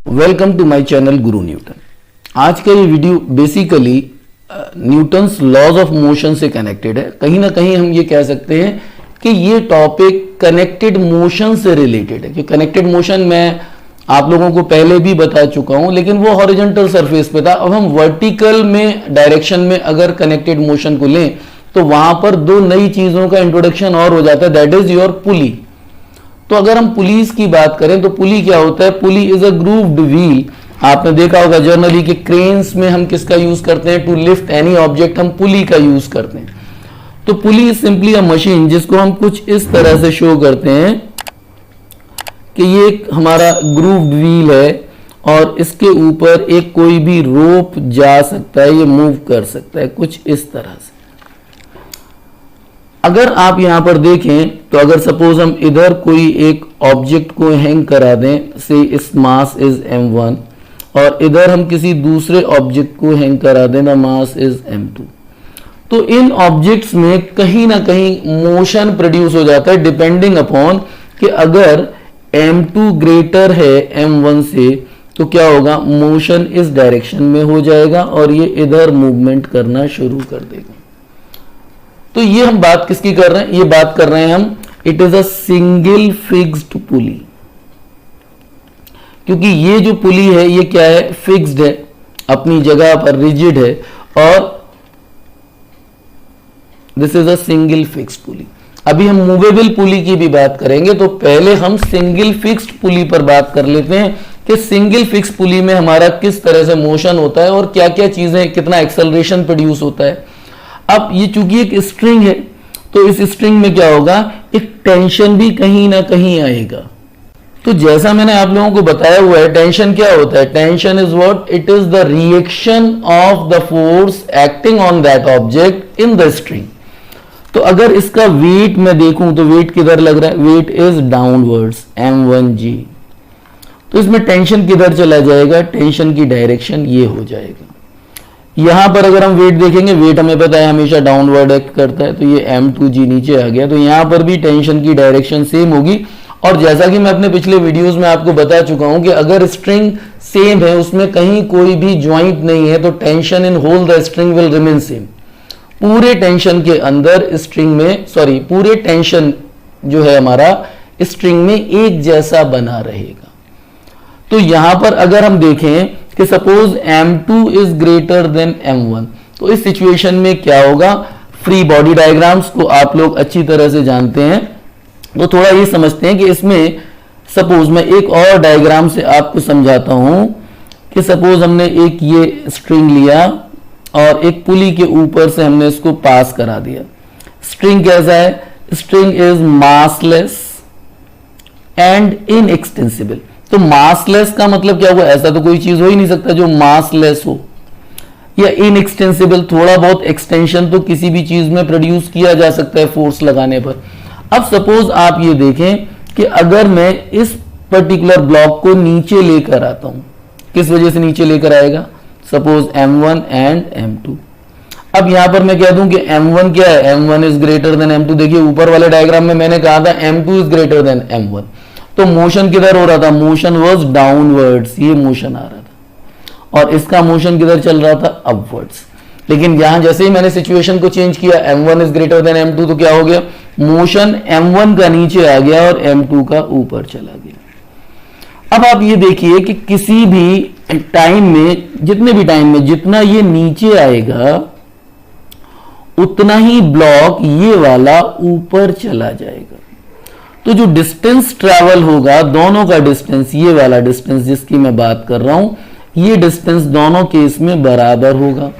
Welcome to my channel Guru Newton. आज का ये video basically Newton's laws of motion से कनेक्टेड है। कहीं ना कहीं हम ये कह सकते हैं कि ये टॉपिक कनेक्टेड मोशन से रिलेटेड है, कि कनेक्टेड मोशन मैं आप लोगों को पहले भी बता चुका हूं, लेकिन वो हॉरिजॉन्टल सरफेस पे था। अब हम वर्टिकल में डायरेक्शन में अगर कनेक्टेड मोशन को लें तो वहां पर दो नई चीजों का इंट्रोडक्शन और हो जाता है, दैट इज योर पुली। तो अगर हम पुलीज की बात करें तो पुली क्या होता है? Pulley is a grooved wheel. आपने देखा होगा जनरली कि क्रेन्स में हम किसका यूज करते हैं? टू लिफ्ट एनी ऑब्जेक्ट हम पुली का यूज करते हैं। तो pulley is simply a machine जिसको हम कुछ इस तरह से शो करते हैं कि ये एक हमारा ग्रूव्ड व्हील है और इसके ऊपर एक कोई भी रोप जा सकता है, ये मूव कर सकता है कुछ इस तरह से। अगर आप यहां पर देखें तो अगर सपोज हम इधर कोई एक ऑब्जेक्ट को हैंग करा दें, से इस मास इज m1, और इधर हम किसी दूसरे ऑब्जेक्ट को हैंग करा दें, द मास इज m2, तो इन ऑब्जेक्ट्स में कहीं ना कहीं मोशन प्रोड्यूस हो जाता है डिपेंडिंग अपॉन कि अगर m2 ग्रेटर है m1 से तो क्या होगा? मोशन इस डायरेक्शन में हो जाएगा और ये इधर मूवमेंट करना शुरू कर देगा। तो ये हम बात किसकी कर रहे हैं? ये बात कर रहे हैं हम, it is a single fixed pulley. क्योंकि ये जो पुली है ये क्या है? फिक्स्ड है, अपनी जगह पर रिजिड है, और this is a single fixed pulley. अभी हम मूवेबल पुली की भी बात करेंगे, तो पहले हम सिंगल फिक्स्ड पुली पर बात कर लेते हैं कि सिंगल फिक्स पुली में हमारा किस तरह से मोशन होता है और क्या क्या चीजें, कितना एक्सेलरेशन प्रोड्यूस होता है। अब ये चूंकि एक स्ट्रिंग है तो इस स्ट्रिंग में क्या होगा? एक टेंशन भी कहीं ना कहीं आएगा। तो जैसा मैंने आप लोगों को बताया हुआ है, टेंशन क्या होता है? Tension is what? It is the reaction of the force acting on that object in the string. तो अगर इसका वेट मैं देखूं तो वेट किधर लग रहा है? Weight is downwards m1g। तो इसमें टेंशन किधर चला जाएगा? टेंशन की डायरेक्शन ये हो जाएगा। यहां पर अगर हम वेट देखेंगे, वेट हमें पता है हमेशा डाउनवर्ड एक्ट करता है, तो ये m2g नीचे आ गया। तो यहां पर भी टेंशन की डायरेक्शन सेम होगी। और जैसा कि मैं अपने पिछले वीडियोस में आपको बता चुका हूं कि अगर स्ट्रिंग सेम है, उसमें कहीं कोई भी ज्वाइंट नहीं है, तो tension in whole the string will remain same. पूरे टेंशन के अंदर स्ट्रिंग में, सॉरी, पूरे टेंशन जो है हमारा स्ट्रिंग में एक जैसा बना रहेगा। तो यहां पर अगर हम देखें कि suppose m2 is greater than m1, तो इस सिचुएशन में क्या होगा? फ्री बॉडी डायग्राम्स को आप लोग अच्छी तरह से जानते हैं, तो थोड़ा ये समझते हैं कि इसमें सपोज मैं एक और डायग्राम से आपको समझाता हूं कि सपोज हमने एक ये स्ट्रिंग लिया और एक पुली के ऊपर से हमने इसको पास करा दिया। स्ट्रिंग कैसा है? String is massless and inextensible. तो मासलेस का मतलब क्या हुआ? ऐसा तो कोई चीज हो ही नहीं सकता जो मासलेस हो। या इनएक्सटेंसिबल, थोड़ा बहुत एक्सटेंशन तो किसी भी चीज में प्रोड्यूस किया जा सकता है फोर्स लगाने पर। अब सपोज आप ये देखें कि अगर मैं इस पर्टिकुलर ब्लॉक को नीचे लेकर आता हूं, किस वजह से नीचे लेकर आएगा? Suppose m1 and m2। अब यहां पर मैं कह दूं कि m1 क्या है? m1 is greater than m2। देखिए ऊपर वाले डायग्राम में मैंने कहा था m2 is greater than m1, तो मोशन किधर हो रहा था? मोशन वाज डाउनवर्ड्स, ये मोशन आ रहा था, और इसका मोशन किधर चल रहा था? अपवर्ड्स। लेकिन यहां जैसे ही मैंने सिचुएशन को चेंज किया, m1 is greater than m2, तो क्या हो गया? मोशन m1 का नीचे आ गया और m2 का ऊपर चला गया। अब आप ये देखिए कि किसी भी टाइम में, जितने भी टाइम में जितना ये नीचे आएगा उतना ही ब्लॉक ये वाला ऊपर चला जाएगा। तो जो डिस्टेंस ट्रैवल होगा, दोनों का डिस्टेंस, ये वाला डिस्टेंस जिसकी मैं बात कर रहा हूं, ये डिस्टेंस दोनों केस में बराबर होगा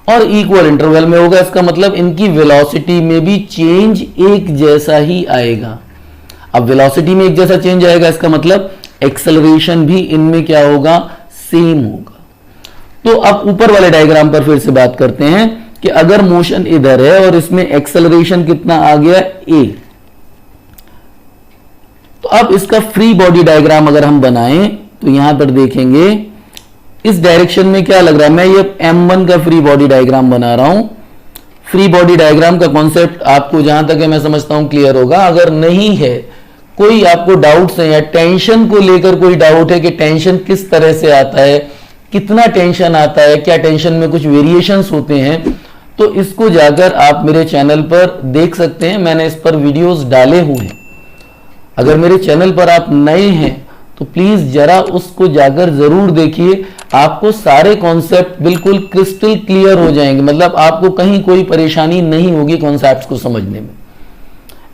और इक्वल इंटरवल में होगा। इसका मतलब इनकी वेलोसिटी में भी चेंज एक जैसा ही आएगा। अब वेलोसिटी में एक जैसा चेंज आएगा, इसका मतलब एक्सेलरेशन भी इनमें क्या होगा? सेम होगा। तो अब ऊपर वाले डायग्राम पर फिर से बात करते हैं कि अगर मोशन इधर है और इसमें एक्सेलरेशन कितना आ गया? a, तो अब इसका फ्री बॉडी डायग्राम अगर हम बनाएं तो यहां पर देखेंगे इस डायरेक्शन में क्या लग रहा है? मैं ये m1 का फ्री बॉडी डायग्राम बना रहा हूं। फ्री बॉडी डायग्राम का कॉन्सेप्ट आपको जहां तक है मैं समझता हूं क्लियर होगा। अगर नहीं है कोई आपको डाउट्स है या टेंशन को लेकर कोई डाउट है कि टेंशन किस तरह से आता है, कितना टेंशन आता है, क्या टेंशन में कुछ वेरिएशंस होते हैं, तो इसको जाकर आप मेरे चैनल पर देख सकते हैं। मैंने इस पर वीडियोस डाले हुए हैं। अगर मेरे चैनल पर आप नए हैं तो प्लीज जरा उसको जाकर जरूर देखिए, आपको सारे कॉन्सेप्ट बिल्कुल क्रिस्टल क्लियर हो जाएंगे, मतलब आपको कहीं कोई परेशानी नहीं होगी कॉन्सेप्ट्स को समझने में।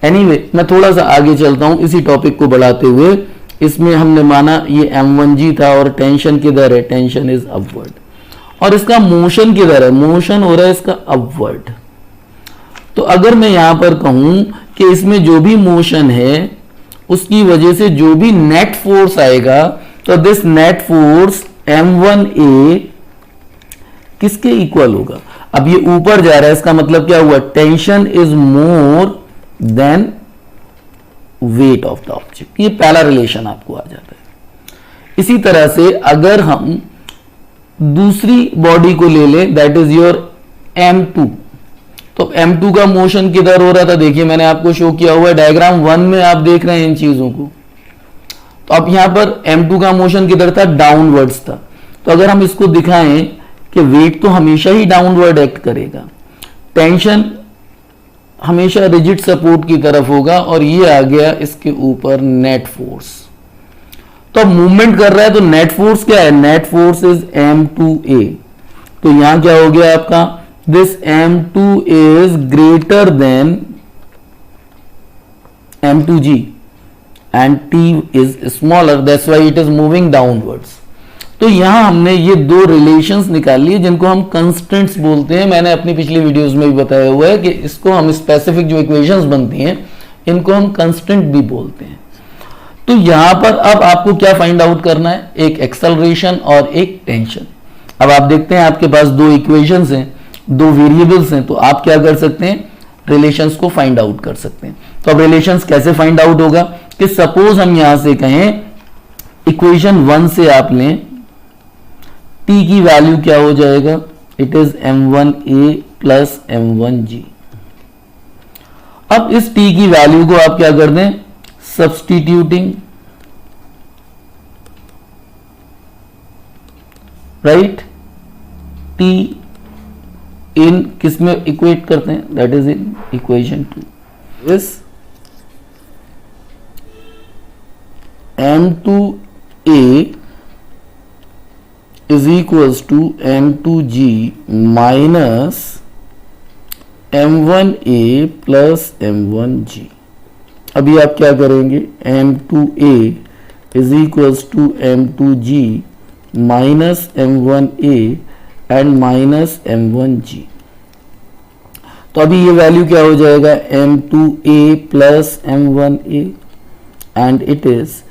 एनीवे, मैं थोड़ा सा आगे चलता हूं इसी टॉपिक को बढ़ाते हुए। इसमें हमने माना ये M1G था और टेंशन किधर है, टेंशन इज अपवर्ड, और इसका मोशन किधर है, मोशन हो रहा है इसका अपवर्ड। तो अगर मैं यहां पर कहूं कि इसमें जो भी मोशन है उसकी वजह से जो भी नेट फोर्स आएगा, तो दिस नेट फोर्स M1A किसके इक्वल होगा। अब ये ऊपर जा रहा है, इसका मतलब क्या हुआ, tension is more than weight of the object. ये पहला रिलेशन आपको आ जाता है। इसी तरह से अगर हम दूसरी बॉडी को ले लें, दैट इज योर M2, तो M2 का मोशन किधर हो रहा था, देखिए मैंने आपको शो किया हुआ है डायग्राम 1 में, आप देख रहे हैं इन चीजों को। तो अब यहां पर M2 का मोशन किधर था, डाउनवर्ड्स था। तो अगर हम इसको दिखाएं कि वेट तो हमेशा ही डाउनवर्ड एक्ट करेगा, टेंशन हमेशा रिजिड सपोर्ट की तरफ होगा, और ये आ गया इसके ऊपर नेट फोर्स। तो अब मूवमेंट कर रहा है तो नेट फोर्स क्या है, नेट फोर्स इज M2A। तो यहां क्या हो गया आपका, this M2 is greater than M2G and T is smaller, that's why it is moving downwards। तो यहां हमने ये दो रिलेशंस निकाल लिए जिनको हम कंस्टेंट्स बोलते हैं। मैंने अपनी पिछली वीडियोस में भी बताया हुआ है कि इसको हम स्पेसिफिक जो इक्वेशंस बनती हैं इनको हम कंस्टेंट भी बोलते हैं। तो यहां पर अब आपको क्या फाइंड आउट करना है, एक एक्सेलरेशन और एक टेंशन। अब आप देखते हैं आपके पास दो इक्वेशंस हैं, दो वेरिएबल्स हैं, तो आप क्या कर सकते हैं, रिलेशंस को फाइंड आउट कर सकते हैं। तो अब रिलेशंस कैसे फाइंड आउट होगा कि सपोज हम यहां से कहें इक्वेशन 1 से आप लें, T की वैल्यू क्या हो जाएगा, it is M1A plus M1G। अब इस T की वैल्यू को आप क्या कर दें, सब्स्टिट्यूटिंग, राइट, T इन किस में इक्वेट करते हैं, दैट इज इन इक्वेशन 2। इस M2A is equals to M2G minus M1A plus M1G। अभी आप क्या करेंगे, M2A is equals to M2G minus M1A and minus M1G। तो अभी ये वैल्यू क्या हो जाएगा, M2A plus M1A and it is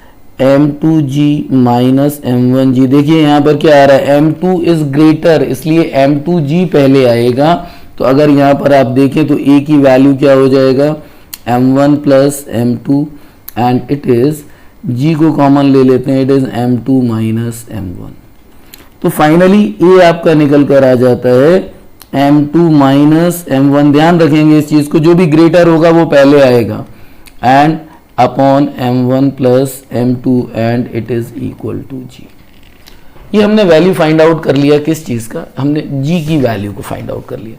M2G minus M1G। देखिए यहां पर क्या आ रहा है, M2 इज ग्रेटर, इसलिए M2G पहले आएगा। तो अगर यहां पर आप देखें तो A की वैल्यू क्या हो जाएगा, M1 plus M2 and it is G को कॉमन ले लेते हैं, it is M2 minus M1। तो फाइनली A आपका निकल कर आ जाता है M2 माइनस M1। ध्यान रखेंगे इस चीज को, जो भी ग्रेटर होगा वो पहले आएगा, and upon M1 plus M2 and it is equal to G। ये हमने वैल्यू फाइंड आउट कर लिया, किस चीज का, हमने G की वैल्यू को फाइंड आउट कर लिया।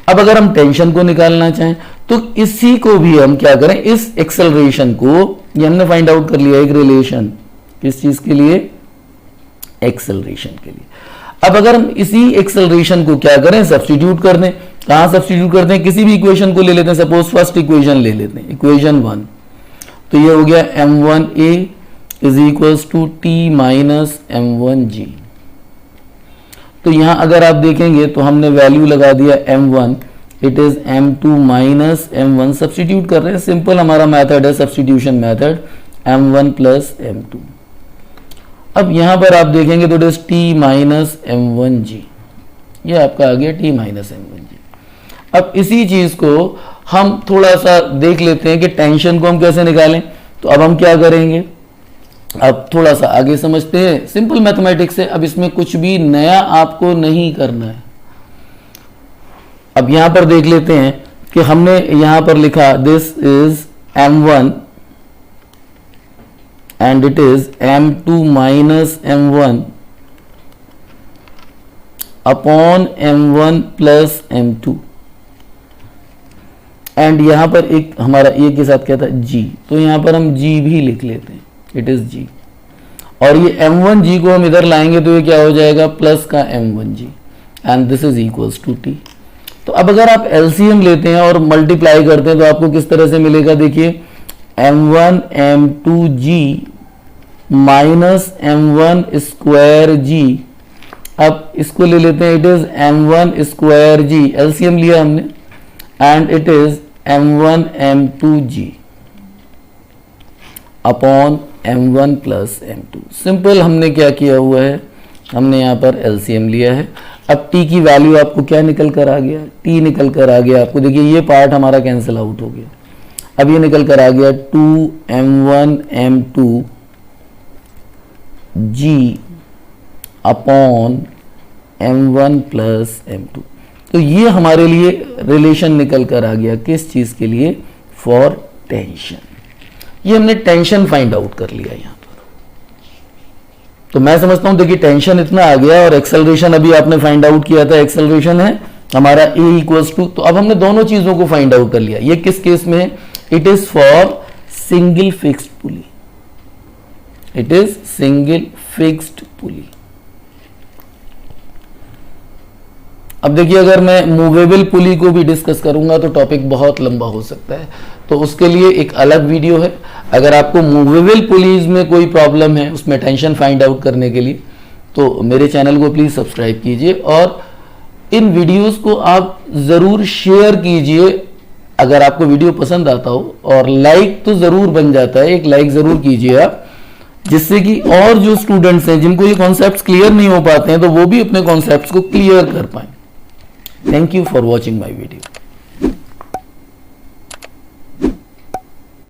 अब अगर हम टेंशन को निकालना चाहें तो इसी को भी हम क्या करें, इस एक्सेलरेशन को, ये हमने फाइंड आउट कर लिया एक रिलेशन, किस चीज के लिए, एक्सेलरेशन के लिए। अब अगर हम इसी एक्सेलरेशन को क्या करें, सब्स्टिट्यूट कर दें। कहां सब्स्टिट्यूट करते हैं, किसी भी इक्वेशन को ले लेते हैं, सपोज फर्स्ट इक्वेशन ले लेते हैं, इक्वेशन 1। तो ये हो गया M1A is equals to T minus M1G। तो यहां अगर आप देखेंगे तो हमने वैल्यू लगा दिया M1, it is M2 minus M1। Substitute कर रहे हैं, सिंपल हमारा मेथड है substitution method, M1 plus M2। अब यहां पर आप देखेंगे तो it is T minus M1G, ये आपका आ गया T माइनस M1G। अब इसी चीज को हम थोड़ा सा देख लेते हैं कि टेंशन को हम कैसे निकालें। तो अब हम क्या करेंगे, अब थोड़ा सा आगे समझते हैं, सिंपल मैथमेटिक्स है, अब इसमें कुछ भी नया आपको नहीं करना है। अब यहां पर देख लेते हैं कि हमने यहां पर लिखा this is M1 and it is m2 minus m1 upon m1 plus m2 and यहां पर एक हमारा ए के साथ क्या था g, तो यहां पर हम g भी लिख लेते हैं, इट इज g। और ये m1g को हम इधर लाएंगे तो ये क्या हो जाएगा प्लस का m1g and this is equals to t। तो अब अगर आप एलसीएम लेते हैं और मल्टीप्लाई करते हैं तो आपको किस तरह से मिलेगा, देखिए m1 m2g minus m1 square g। अब इसको ले लेते हैं, it is m1 square g, LCM लिया हमने, and it is m1 m2g upon m1 plus m2। Simple हमने क्या किया हुआ है, हमने यहाँ पर एलसीएम लिया है। अब t की वैल्यू आपको क्या निकल कर आ गया, t निकल कर आ गया आपको, देखिए ये पार्ट हमारा कैंसिल आउट हो गया। अब ये निकल कर आ गया 2m1 m2g upon m1 plus m2। तो ये हमारे लिए रिलेशन निकल कर आ गया, किस चीज के लिए, फॉर टेंशन। ये हमने टेंशन फाइंड आउट कर लिया यहां पर। तो मैं समझता हूं, देखिए टेंशन इतना आ गया और एक्सेलरेशन अभी आपने फाइंड आउट किया था, एक्सेलरेशन है हमारा a इक्वल्स टू, तो अब हमने दोनों चीजों को फाइंड आउट कर लिया। ये किस केस में है, it is for single fixed pulley, it is single fixed pulley. अब देखिए अगर मैं मूवेबल पुली को भी डिस्कस करूंगा तो टॉपिक बहुत लंबा हो सकता है, तो उसके लिए एक अलग वीडियो है। अगर आपको मूवेबल पुलीज में कोई प्रॉब्लम है उसमें टेंशन फाइंड आउट करने के लिए, तो मेरे चैनल को प्लीज सब्सक्राइब कीजिए और इन वीडियोस को आप जरूर शेयर कीजिए अगर आपको वीडियो पसंद आता हो, और लाइक तो जरूर बन जाता है, एक लाइक जरूर कीजिए आप, जिससे कि और जो स्टूडेंट्स हैं जिनको ये कॉन्सेप्ट्स क्लियर नहीं हो पाते हैं तो वो भी अपने कॉन्सेप्ट्स को क्लियर कर पाए। Thank you for watching my video.